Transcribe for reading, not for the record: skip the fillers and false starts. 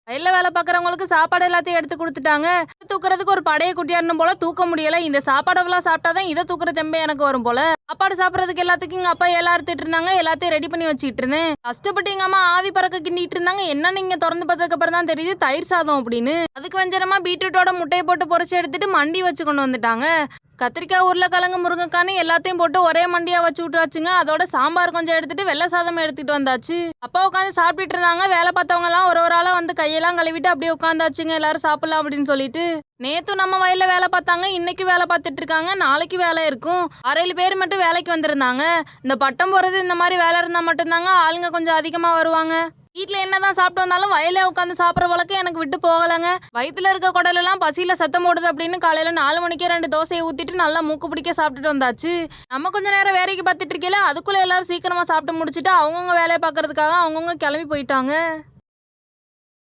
வயல்ல வேலை பார்க்குறவங்களுக்கு சாப்பாடு எல்லாத்தையும் எடுத்து குடுத்துட்டாங்க. தூக்குறதுக்கு ஒரு படைய கூட்டியாரணும் போல தூக்க முடியல. இந்த சாப்பாடெல்லாம் சாப்பிட்டா தான் இத தூக்குற தெம்பே எனக்கு வரும் போல. சாப்பாடு சாப்பிடுறதுக்கு எல்லாத்துக்கும் எங்க அப்பா இலை அறுத்துட்டு இருந்தாங்க. எல்லாத்தையும் ரெடி பண்ணி வச்சுட்டு இருந்தேன். கஷ்டப்பட்டு எங்க அம்மா ஆவி பறக்க கிண்டிட்டு இருந்தாங்க. என்னன்னு இங்க திறந்து பார்த்ததுக்கு அப்புறம் தான் தெரியுது தயிர் சாதம் அப்படின்னு. அதுக்கு வெஞ்சனமா பீட்ரூட்டோட முட்டையை போட்டு பொரிச்சு எடுத்துட்டு மண்டி வச்சு கொண்டு வந்துட்டாங்க. கத்திரிக்காய், உருளைக்கிழங்கு, முருங்கைக்கான்னு எல்லாத்தையும் போட்டு ஒரே மண்டியா வச்சு விட்டுறாச்சுங்க. அதோட சாம்பார் கொஞ்சம் எடுத்துட்டு வெள்ளை சாதம் எடுத்துட்டு வந்தாச்சு. அப்பா உட்காந்து சாப்பிட்டுட்டு இருந்தாங்க. வேலை பார்த்தவங்க எல்லாம் ஒரு ஆளா வந்து கையெல்லாம் கழுவிட்டு அப்படியே உட்காந்தாச்சுங்க. எல்லாரும் சாப்பிடலாம் அப்படின்னு சொல்லிட்டு. நேத்து நம்ம வயல்ல வேலை பார்த்தாங்க. இன்னைக்கு வேலை பார்த்துட்டு இருக்காங்க. நாளைக்கு வேலை இருக்கும். 6-7 பேர் மட்டும் வேலைக்கு வந்திருந்தாங்க. இந்த பட்டம் போறது இந்த மாதிரி வேலை இருந்தா மட்டும்தாங்க ஆளுங்க கொஞ்சம் அதிகமா வருவாங்க. வீட்டில் என்னதான் சாப்பிட்டு வந்தாலும் வயலே உட்காந்து சாப்பிட்ற வழக்கம் எனக்கு விட்டு போகலைங்க. வயிற்றுல இருக்க குடலெல்லாம் பசியில் சத்தம் போடுது அப்படின்னு காலையில் 4 மணிக்கே 2 தோசையை ஊற்றிட்டு நல்லா மூக்கு பிடிக்க சாப்பிட்டுட்டு வந்தாச்சு. நம்ம கொஞ்சம் நேரம் வேலைக்கு பார்த்துட்டு இருக்கையில அதுக்குள்ளே எல்லாரும் சீக்கிரமாக சாப்பிட்டு முடிச்சுட்டு அவங்கவுங்க வேலையை பார்க்கறதுக்காக அவங்கவுங்க கிளம்பி போயிட்டாங்க.